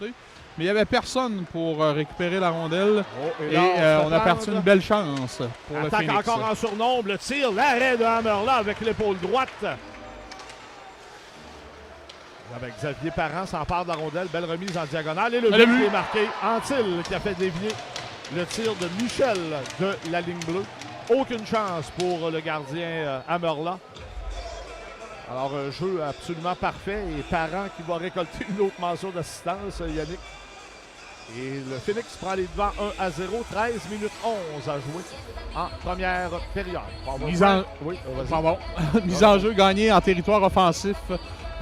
côté. Mais il n'y avait personne pour récupérer la rondelle. Oh, et on a perdu une belle chance pour le Attaque Phoenix. encore en surnombre. Le tir, l'arrêt de Hammerla avec l'épaule droite. Avec Xavier Parent s'empare de la rondelle. Belle remise en diagonale. Et le but qui est marqué. Antil qui a fait dévier le tir de Michel de la ligne bleue. Aucune chance pour le gardien Hammerla. Alors, un jeu absolument parfait. Et Parent qui va récolter une autre mention d'assistance, Yannick. Et le Phoenix prend les devants 1-0. 13 minutes 11 à jouer en première période. Mise en jeu gagnée en territoire offensif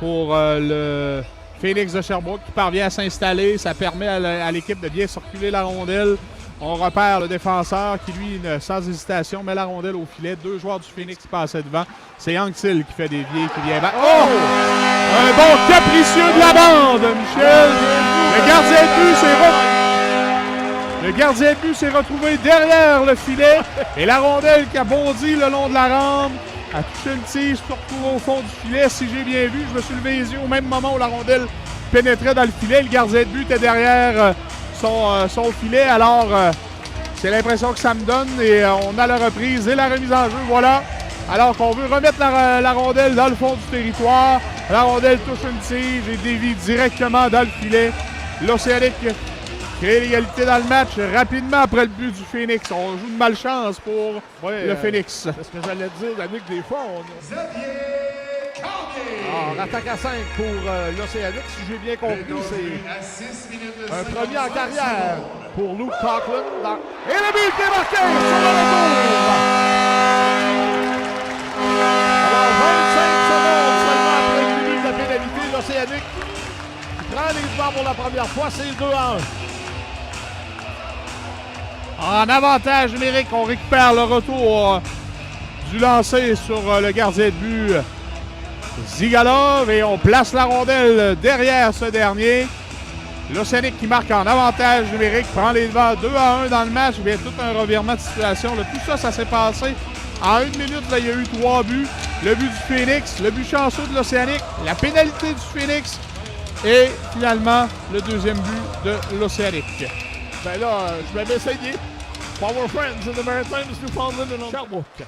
pour le Phoenix de Sherbrooke qui parvient à s'installer. Ça permet à l'équipe de bien circuler la rondelle. On repère le défenseur qui, lui, sans hésitation, met la rondelle au filet. Deux joueurs du Phoenix passaient devant. C'est Anctil qui fait dévier, qui vient battre. Oh! Un bon capricieux de la bande, Michel. Le gardien de but s'est retrouvé derrière le filet. Et la rondelle qui a bondi le long de la rampe a touché une tige, surtout au fond du filet. Si j'ai bien vu, je me suis levé les yeux au même moment où la rondelle pénétrait dans le filet. Le gardien de but était derrière son filet. Alors, c'est l'impression que ça me donne. Et on a la reprise et la remise en jeu. Voilà. Alors qu'on veut remettre la rondelle dans le fond du territoire. La rondelle touche une tige et dévie directement dans le filet. L'Océanique crée l'égalité dans le match rapidement après le but du Phoenix. On joue de malchance pour le Phoenix. C'est ce que j'allais dire, Yannick, des fois. Alors, attaque à 5 pour l'Océanique. Si j'ai bien compris, c'est un premier en carrière pour Luke Coughlin. Et le but qui est marqué sur le retour. Alors, 25 secondes seulement après le début de la pénalité, l'Océanique qui prend les devants pour la première fois. C'est 2-1. En avantage numérique, on récupère le retour du lancer sur le gardien de but Zigalov et on place la rondelle derrière ce dernier. L'Océanique qui marque en avantage numérique prend les devants 2-1 dans le match. Il y a tout un revirement de situation. Là, tout ça, ça s'est passé en une minute. Là, il y a eu 3 buts. Le but du Phoenix, le but chanceux de l'Océanique, la pénalité du Phoenix et finalement le deuxième but de l'Océanique. Ben là, je vais m'essayer. Power Friends in the Maritimes, Newfoundland and Sherbrooke.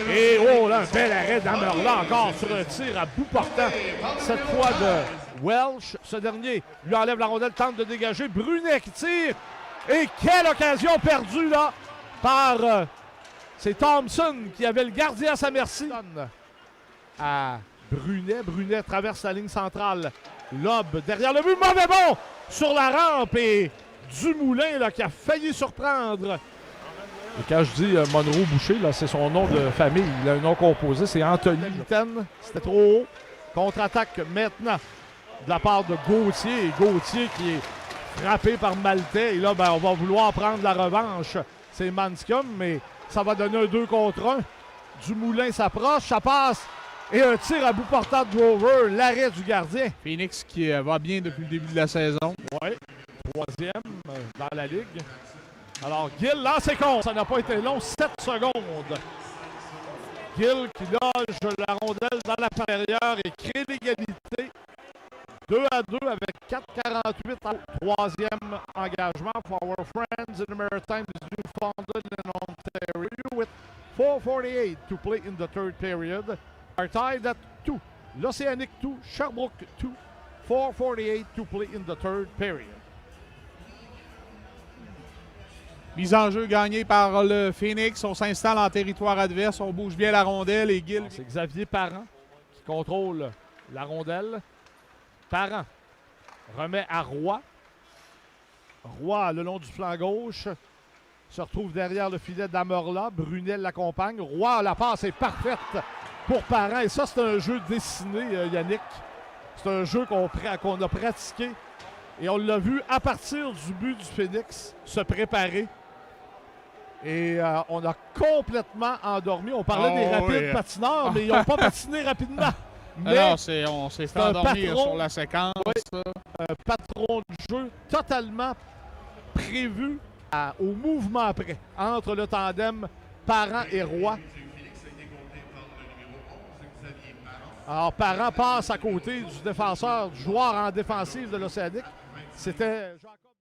Et oh là, un bel arrêt d'Hammerla encore sur un tir à bout portant. Cette fois de Welsh. Ce dernier lui enlève la rondelle, tente de dégager. Brunet qui tire. Et quelle occasion perdue là par... c'est Thompson qui avait le gardien à sa merci. À Brunet. Brunet traverse la ligne centrale. Lob derrière le but. Mauvais bon sur la rampe et Dumoulin là, qui a failli surprendre. Et quand je dis Monroe Boucher, là, c'est son nom de famille. Il a un nom composé, c'est Anthony Litten. C'était trop haut. Contre-attaque maintenant de la part de Gauthier. Et Gauthier qui est frappé par Maltais. Et là, ben, on va vouloir prendre la revanche. C'est Manscombe, mais ça va donner un 2 contre 1. Dumoulin s'approche, ça passe. Et un tir à bout portant de Grover, l'arrêt du gardien. Phoenix qui va bien depuis le début de la saison. Oui, troisième dans la ligue. Alors, Gill lance et compte. Ça n'a pas été long, 7 secondes. Gill qui loge la rondelle dans la intérieure et crée l'égalité. 2-2 avec 4:48 au troisième engagement for our friends in the Maritimes Newfoundland and Ontario with 4:48 to play in the third period. Are tied at 2. L'Océanique 2, Sherbrooke 2. 4:48 to play in the third period. Mise en jeu gagnée par le Phoenix. On s'installe en territoire adverse. On bouge bien la rondelle et Gill. C'est Xavier Parent qui contrôle la rondelle. Parent remet à Roy. Roy, le long du flanc gauche, se retrouve derrière le filet d'Hammerla. Brunel l'accompagne. Roy, la passe est parfaite pour Parent. Et ça, c'est un jeu dessiné, Yannick. C'est un jeu qu'on a pratiqué. Et on l'a vu à partir du but du Phoenix se préparer. Et on a complètement endormi. On parlait des rapides patineurs, mais ils n'ont pas patiné rapidement. Mais alors, on s'est fait endormir sur la séquence. Oui, un patron de jeu totalement prévu au mouvement après, entre le tandem Parent et Roy. Alors, Parent passe à côté du défenseur, du joueur en défensive de l'Océanique. C'était Jacob.